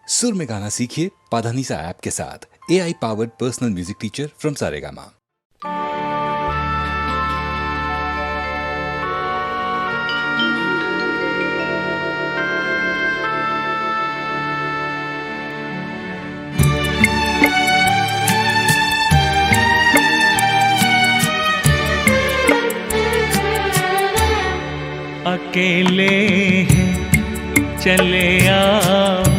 सुर में गाना सीखिए पाधानीसा ऐप के साथ। AI powered personal music teacher from Saregama. अकेले हैं चले आओ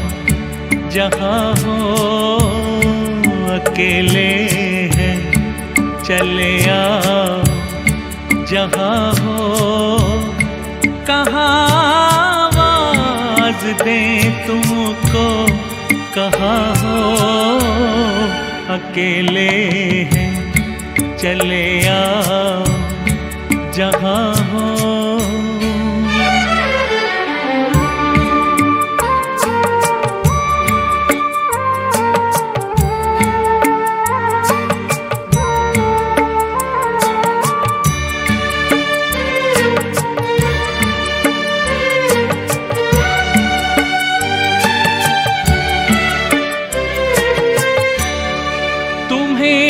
जहाँ हो, अकेले हैं चले आओ जहाँ हो, कहाँ आवाज़ दें तुमको, कहाँ हो, अकेले हैं चले आओ जहाँ हो।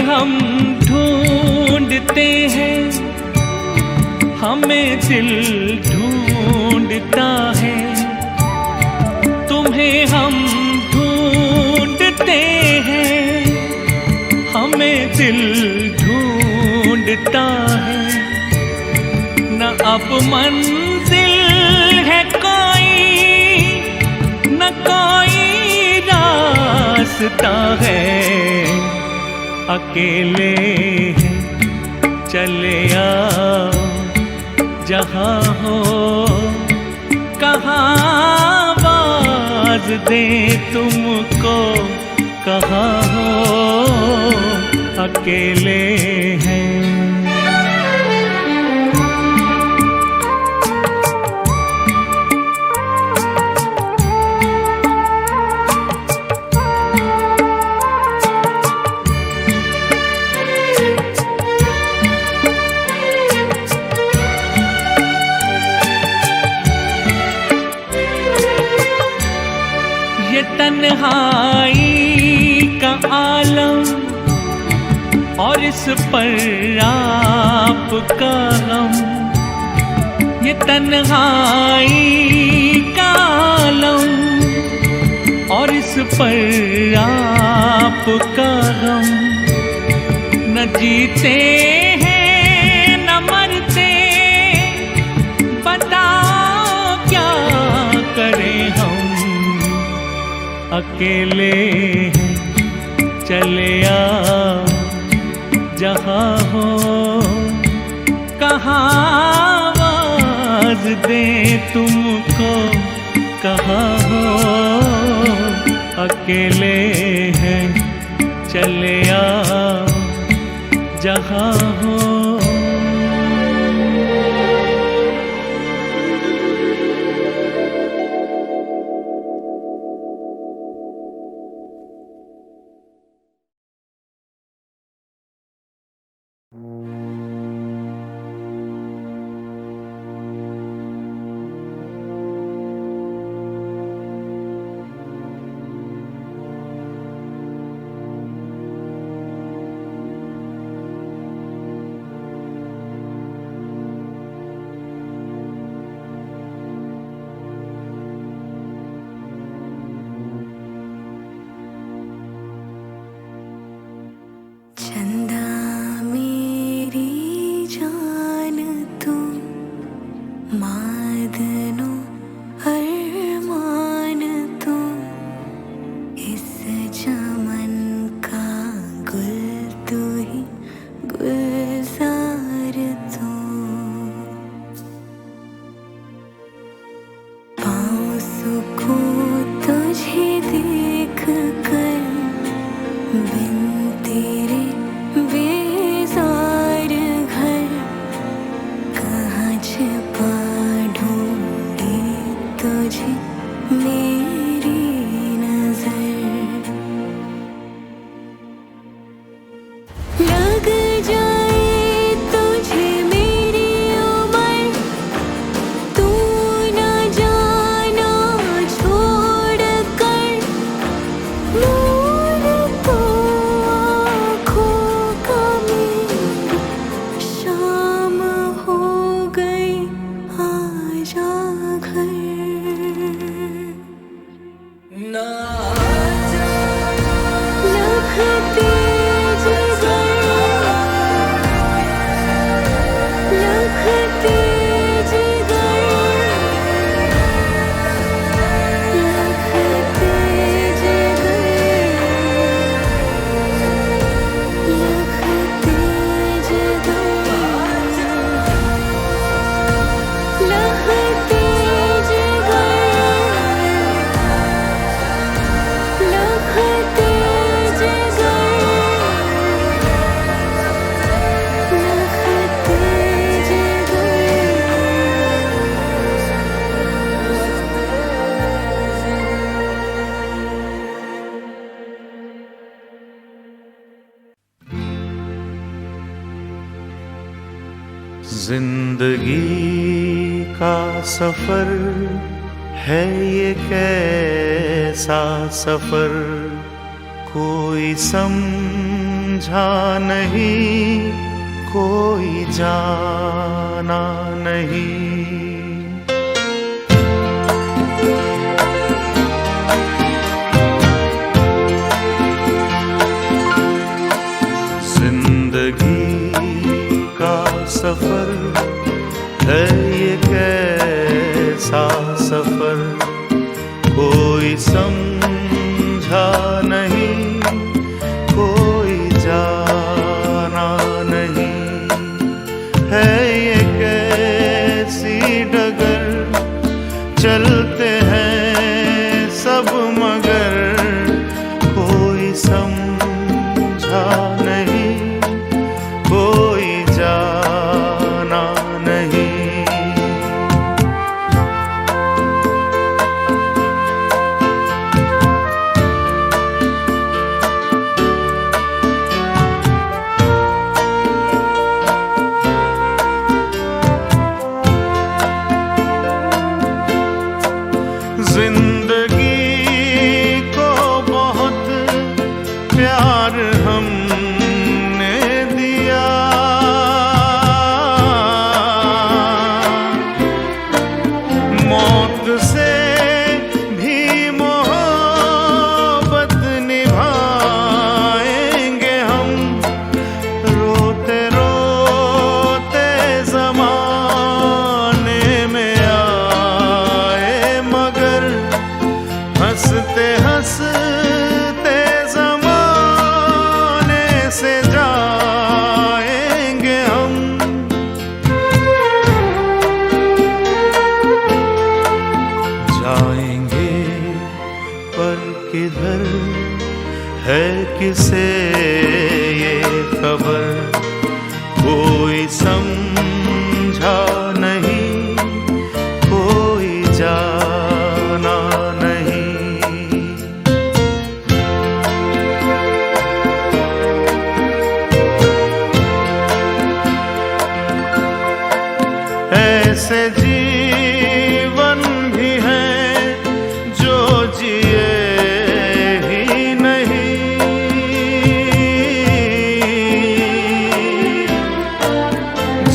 हम ढूंढते हैं, हमें दिल ढूंढता है, तुम्हें हम ढूंढते हैं, हमें दिल ढूंढता है, न अब मंजिल है कोई, न कोई रास्ता है, अकेले हैं चले आओ जहाँ हो, कहाँ आवाज़ दें तुमको, कहाँ हो, अकेले हैं। तन्हाई का आलम और इस पर आपका गम, ये तन्हाई का आलम और इस पर आपका गम, न जीते हैं न मरते, बताओ क्या करें हम, अकेले हैं चले आओ जहाँ हो, कहाँ आवाज़ दें तुमको, कहाँ हो, अकेले हैं चले आओ जहाँ हो। जिंदगी का सफर है ये कैसा सफर, कोई समझा नहीं, कोई जाना नहीं। जिंदगी का सफर है ये कैसा सफर, कोई समझा नहीं, कोई जाना नहीं। है ये कैसी डगर, चलते हैं सब मगर, कोई समझा नहीं, कोई जाना नहीं। जिंदगी को बहुत प्यार हमने दिया, मौत से भी मोहब्बत निभाएंगे हम। रोते रोते ज़माने में आए मगर, हंसते हंसते ज़माने से जाएंगे हम। जाएंगे पर किधर है किसे ये खबर, कोई समझा नहीं, कोई जाना नहीं। ऐसे जीवन भी हैं जो जिए ही नहीं,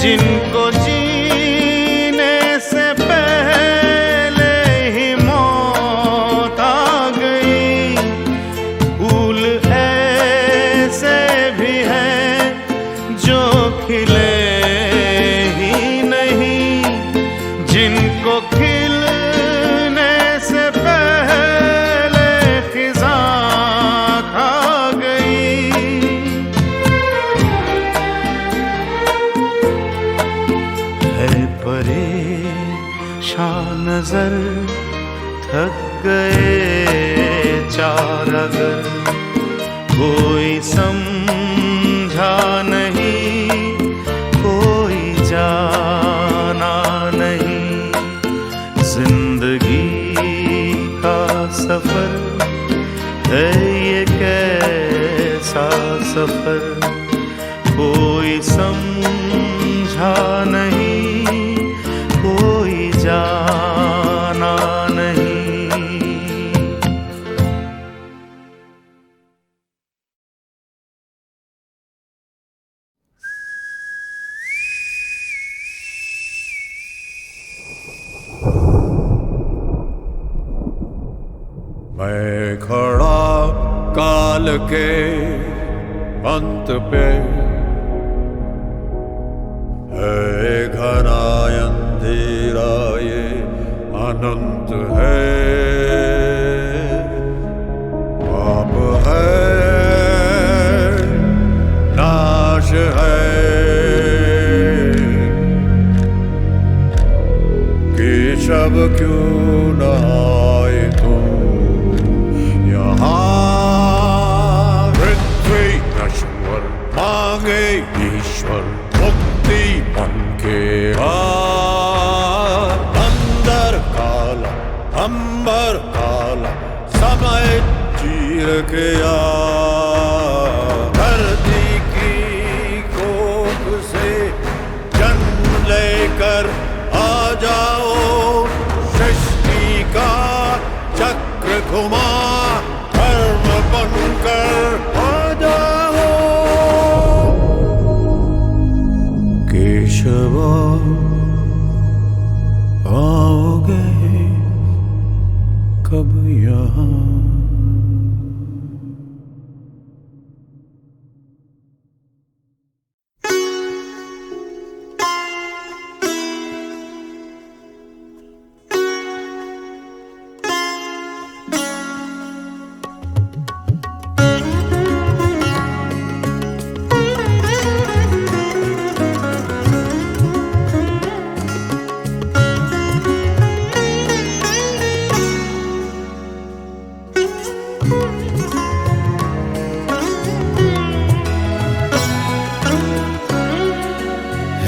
जिनको जीने से पहले ही मौत आ गई। फूल ऐसे भी हैं जो खिले ही नहीं, जिनको खिलने से पहले खिज़ा खा गई। है परेशान नजर, थक गए चार अगर, कोई समझा नहीं, कोई जाना नहीं। जिंदगी का सफर है ये कैसा सफर, कोई समझा नहीं, कोई जाना नहीं। मैं खड़ा काल के अंत पे, है घना अंधेरा ये अनंत है, पाप है नाश है, केशव क्यों न आए तुम यहाँ, पृथ्वी नश्वर मांगे ईश्वर मुक्ति मन के अंदर काला अंबर काला समय चीर के धरती की कोख से जन्म लेकर आ जाओ, सृष्टि का चक्र घुमा धर्म बनकर आ जाओ, केशव आओगे कब यहाँ।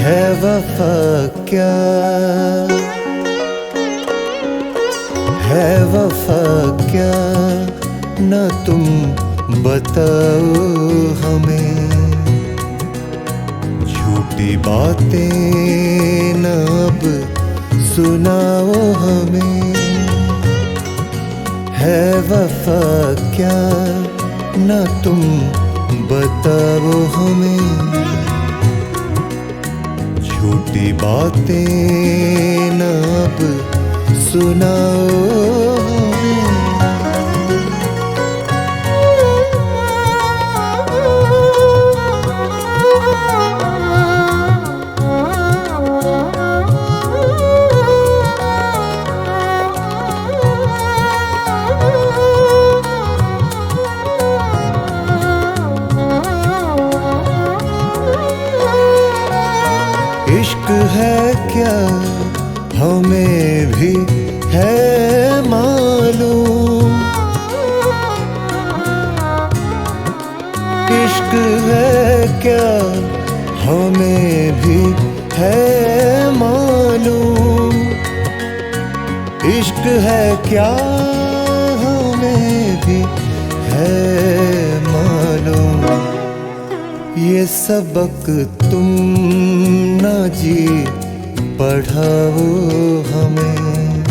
है वफा क्या, है वफा क्या, न तुम बताओ हमें, झूठी बातें न अब सुनाओ हमें, है वफा क्या, न तुम बताओ हमें, झूठी बातें न अब सुनाओ हमें। इश्क है क्या हमें भी है मालूम, इश्क है क्या हमें भी है मालूम, इश्क है क्या हमें भी है मालूम, ये सबक तुम ना जी पढ़ाओ हमें,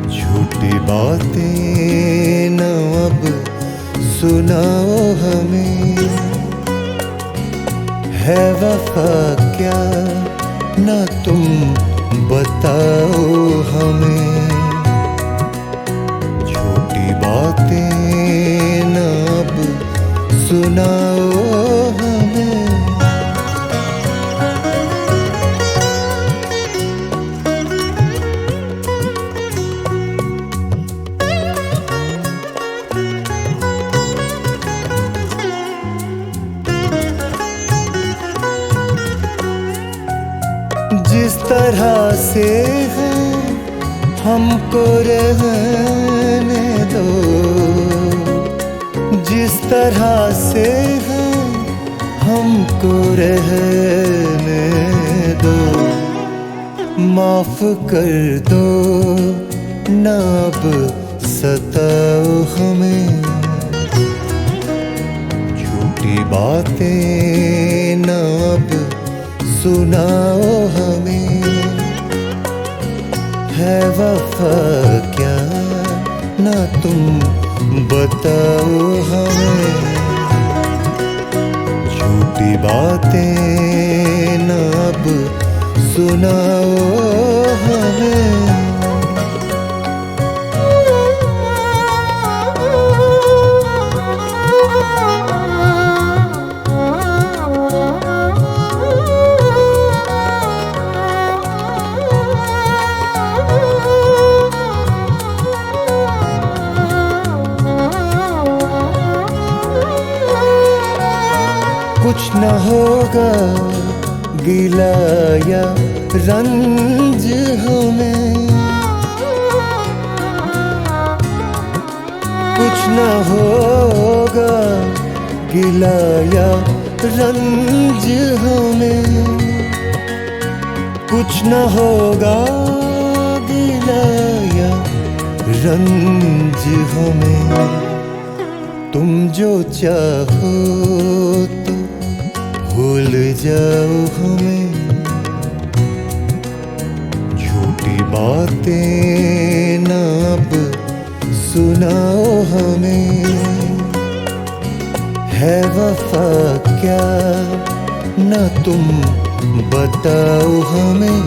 झूठी बातें न अब सुनाओ हमें, है वफा क्या न तुम बताओ हमें, झूठी बातें न अब सुनाओ हमें। जिस तरह से है हमको रहने दो, जिस तरह से है हमको रहने दो, माफ कर दो ना अब सताओ हमें, झूठी बातें ना अब सुनाओ हमें, है वफा क्या ना तुम बताओ हमें, झूठी बातें ना अब सुनाओ हमें। कुछ न होगा गिला या रंज हमें, कुछ न होगा गिला या रंज हमें, कुछ न होगा गिला या रंज हमें। तुम जो चाहो तो भूल जाओ हमें, झूठी बातें ना अब सुनाओ हमें। है वफा क्या ना तुम बताओ हमें,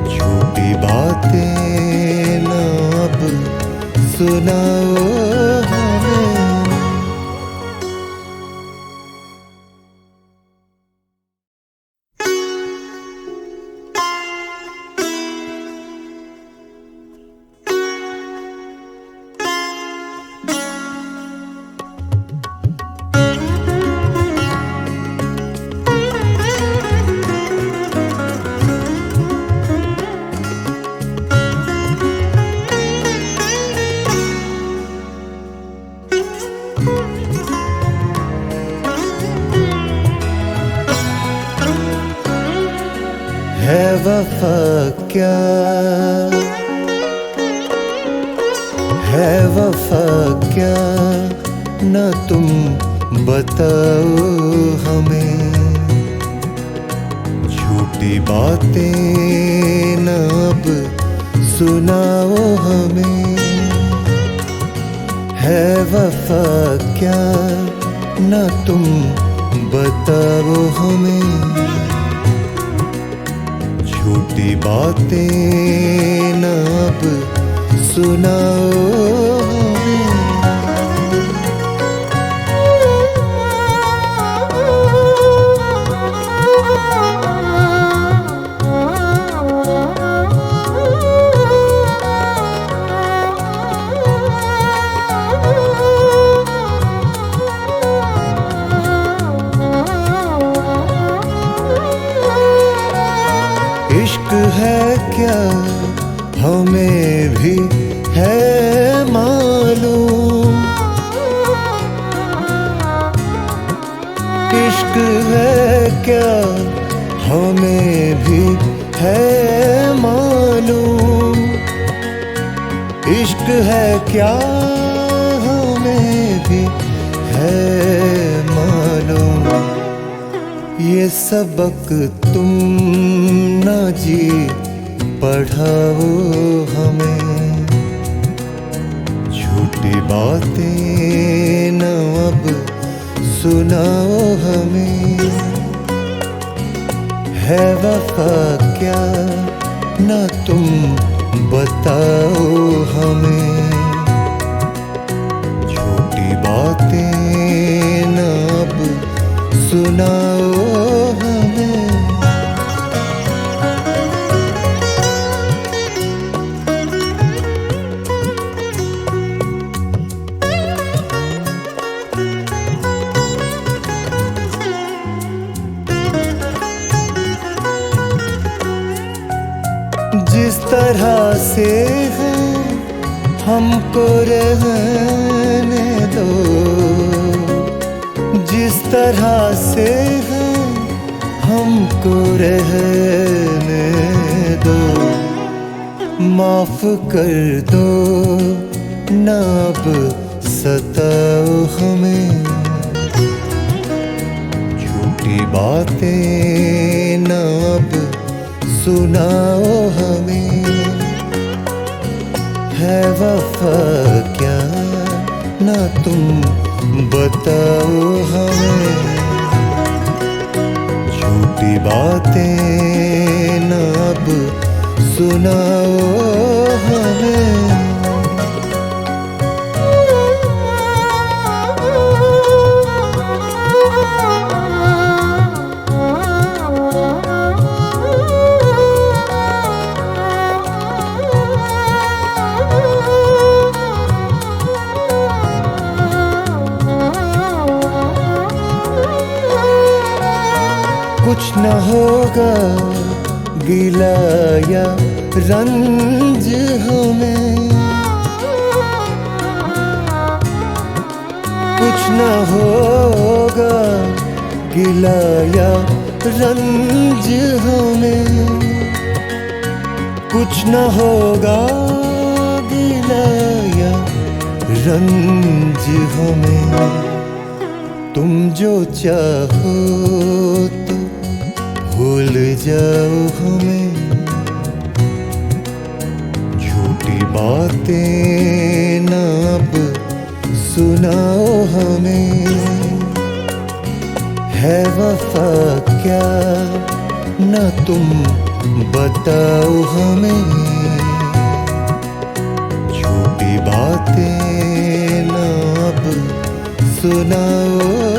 झूठी बातें ना अब सुनाओ हमें। है वफा क्या, है वफा क्या ना तुम बताओ हमें, झूठी बातें ना अब सुनाओ हमें। है वफा क्या ना तुम बताओ हमें, झूठी बातें ना अब सुनाओ हमें। इश्क है क्या हमें भी है मालूम, इश्क है क्या हमें भी है मालूम, इश्क है क्या हमें भी है मालूम। ये सबक तुम ना जी पढ़ाओ हमें, झूठी बातें न अब सुनाओ हमें। है वफा क्या ना तुम बताओ हमें, झूठी बातें न अब सुनाओ हमें। जिस तरह से है हमको रहने दो, जिस तरह से है हमको रहने दो। माफ कर दो ना अब सताओ हमें, झूठी बातें ना अब सुनाओ हमें। है वफा क्या ना तुम बताओ हमें, झूठी बातें ना अब सुनाओ हमें। न होगा गिला या रंज हमें, कुछ न होगा गिला या रंज हमें, कुछ न होगा गिला या रंज हमें। तुम जो चाहो तो भूल जाओ हमें, झूठी बातें न अब सुनाओ हमें। है वफा क्या न तुम बताओ हमें, झूठी बातें न अब सुनाओ